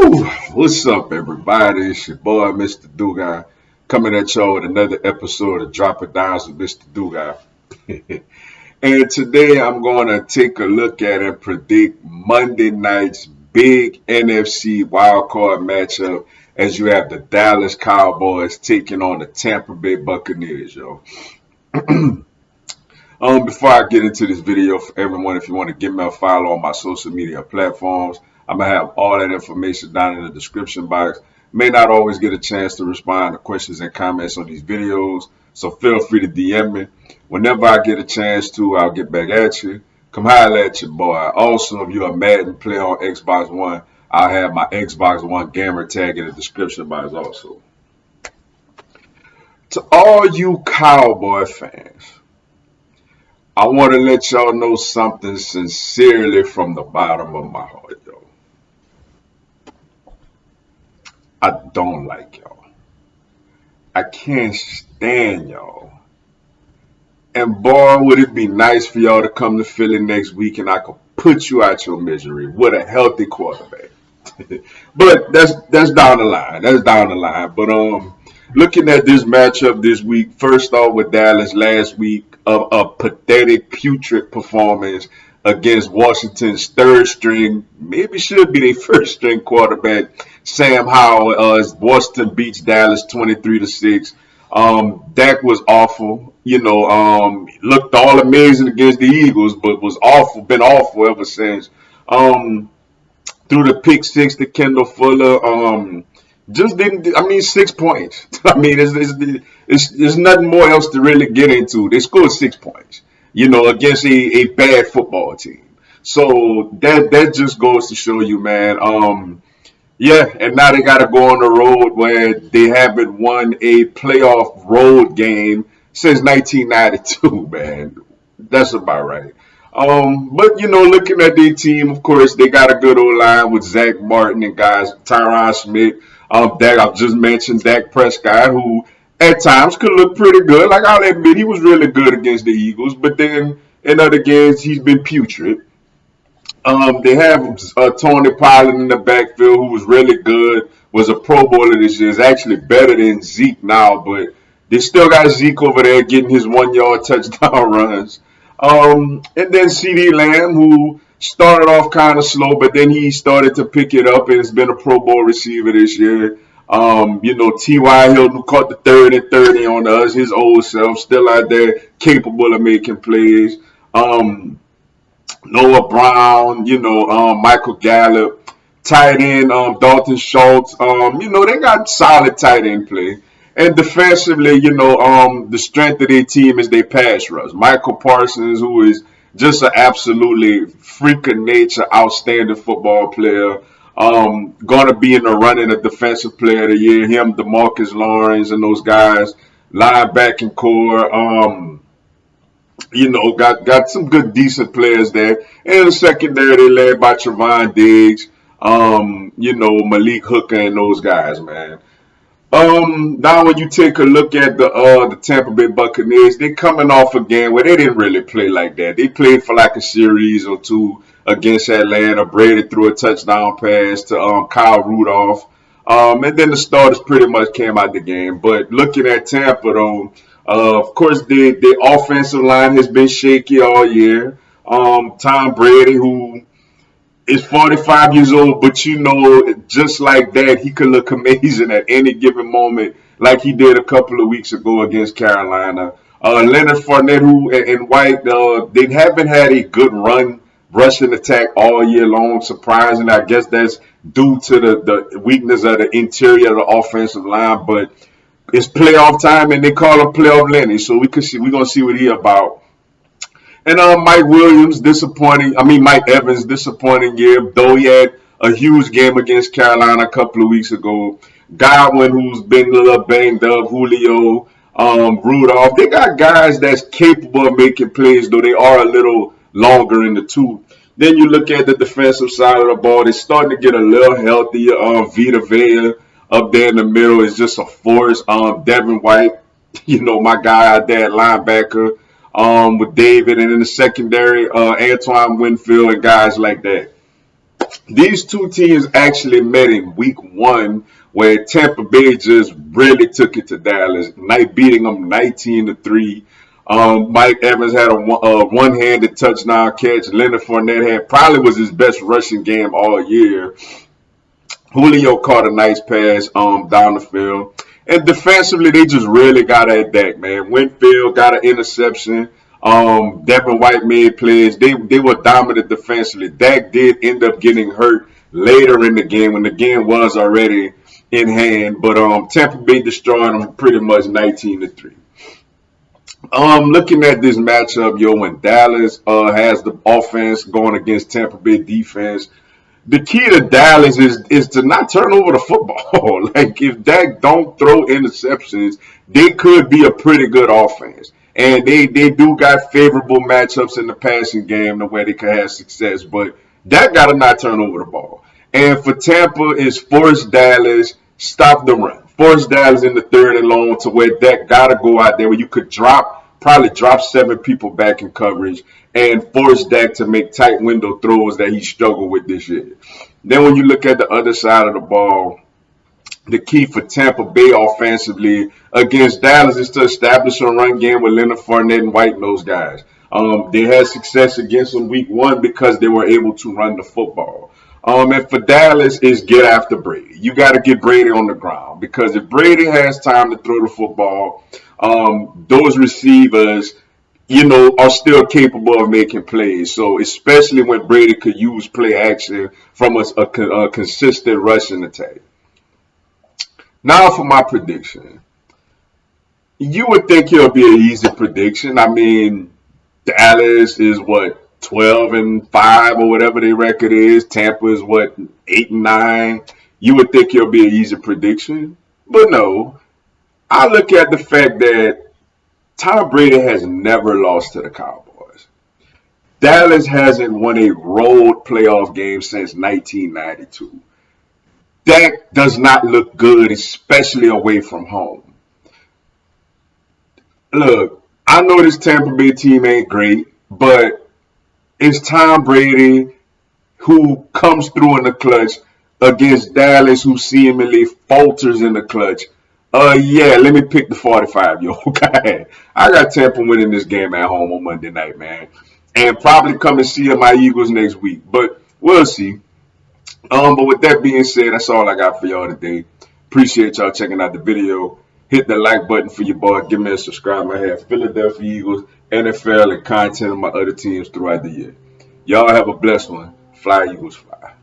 Woo! What's up, everybody? It's your boy, Mr. Dugai, coming at y'all with another episode of Drop It Downs with Mr. Dugai. And today I'm going to take a look at and predict Monday night's big NFC Wildcard Matchup as you have the Dallas Cowboys taking on the Tampa Bay Buccaneers, yo. Before I get into this video, for everyone, if you want to give me a follow on my social media platforms, I'm going to have all that information down in the description box. May not always get a chance to respond to questions and comments on these videos, so feel free to DM me. Whenever I get a chance to, I'll get back at you. Come holler at your boy. Also, if you're a Madden player on Xbox One, I'll have my Xbox One gamer tag in the description box also. To all you Cowboy fans, I want to let y'all know something sincerely from the bottom of my heart, yo. I don't like y'all. I can't stand y'all. And boy, would it be nice for y'all to come to Philly next week and I could put you out your misery with a healthy quarterback. But that's down the line. That's down the line. But looking at this matchup this week, first off with Dallas last week, a pathetic, putrid performance against Washington's third string, maybe should be their first string quarterback, Sam Howell, as Washington beats Dallas 23-6. Dak was awful, looked all amazing against the Eagles, but was awful, been awful ever since. Through the pick six to Kendall Fuller, just didn't. I mean, 6 points. I mean, there's nothing more else to really get into. They scored 6 points, against a bad football team. So that just goes to show you, man. Yeah, and now they got to go on the road where they haven't won a playoff road game since 1992, man. That's about right. But looking at their team, of course, they got a good old line with Zach Martin and guys, Tyron Smith. Dak, I've just mentioned Dak Prescott, who at times could look pretty good. Like, I'll admit, he was really good against the Eagles, but then in other games, he's been putrid. They have Tony Pollard in the backfield, who was really good, was a Pro Bowler this year, is actually better than Zeke now, but they still got Zeke over there getting his 1 yard touchdown runs. And then CeeDee Lamb, who started off kind of slow, but then he started to pick it up and has been a Pro Bowl receiver this year. T.Y. Hilton, who caught the 3rd and 30 on us, his old self, still out there capable of making plays. Noah Brown, Michael Gallup, tight end, Dalton Schultz. They got solid tight end play. And defensively, the strength of their team is their pass rush. Michael Parsons, who is just an absolutely freak of nature, outstanding football player. Going to be in the running of Defensive Player of the Year. Him, DeMarcus Lawrence, and those guys. Linebacking core. Got some good, decent players there. And in the secondary, they led by Trevon Diggs, Malik Hooker, and those guys, man. Now when you take a look at the Tampa Bay Buccaneers, they're coming off a game where they didn't really play like that. They played for like a series or two against Atlanta. Brady threw a touchdown pass to Kyle Rudolph. And then the starters pretty much came out the game. But looking at Tampa, though, of course, the offensive line has been shaky all year. Tom Brady, who is 45 years old, but just like that, he could look amazing at any given moment, like he did a couple of weeks ago against Carolina. Leonard Fournette, who and White, they haven't had a good rushing attack all year long. Surprisingly, I guess that's due to the weakness of the interior of the offensive line, but it's playoff time, and they call him Playoff Lenny, so we're gonna see what he about. And Mike Evans, disappointing year, though he had a huge game against Carolina a couple of weeks ago. Godwin, who's been a little banged up, Julio, Rudolph. They got guys that's capable of making plays, though they are a little longer in the tooth. Then you look at the defensive side of the ball, they're starting to get a little healthier. Vita Vea up there in the middle is just a force. Devin White, my guy out there at linebacker. With David, and in the secondary, Antoine Winfield and guys like that. These two teams actually met in week 1, where Tampa Bay just really took it to Dallas, beating them 19-3. Mike Evans had a one-handed touchdown catch. Leonard Fournette had probably was his best rushing game all year. Julio caught a nice pass down the field. And defensively, they just really got at Dak, man. Winfield got an interception. Devin White made plays. They were dominant defensively. Dak did end up getting hurt later in the game when the game was already in hand. But Tampa Bay destroyed them pretty much 19-3. Looking at this matchup, when Dallas has the offense going against Tampa Bay defense, the key to Dallas is to not turn over the football. Like, if Dak don't throw interceptions, they could be a pretty good offense. And they do got favorable matchups in the passing game the way they can have success. But Dak got to not turn over the ball. And for Tampa, is force Dallas, stop the run. Force Dallas in the third and long to where Dak got to go out there where you could probably drop 7 people back in coverage and force Dak to make tight window throws that he struggled with this year. Then when you look at the other side of the ball, the key for Tampa Bay offensively against Dallas is to establish a run game with Leonard Fournette and White and those guys. They had success against them week 1 because they were able to run the football. And for Dallas is get after Brady. You got to get Brady on the ground, because if Brady has time to throw the football, those receivers, are still capable of making plays. So especially when Brady could use play action from a consistent rushing attack. Now for my prediction. You would think it'll be an easy prediction. I mean, Dallas is 12-5 or whatever their record is. Tampa is 8-9. You would think it'll be an easy prediction. But no. I look at the fact that Tom Brady has never lost to the Cowboys. Dallas hasn't won a road playoff game since 1992. Dak does not look good, especially away from home. Look, I know this Tampa Bay team ain't great, but it's Tom Brady who comes through in the clutch against Dallas, who seemingly falters in the clutch. Yeah, let me pick the 45, yo. Okay. I got Tampa winning this game at home on Monday night, man. And probably come and see my Eagles next week. But we'll see. But with that being said, that's all I got for y'all today. Appreciate y'all checking out the video. Hit the like button for your boy. Give me a subscribe. I have Philadelphia Eagles, NFL, and content of my other teams throughout the year. Y'all have a blessed one. Fly, Eagles, fly.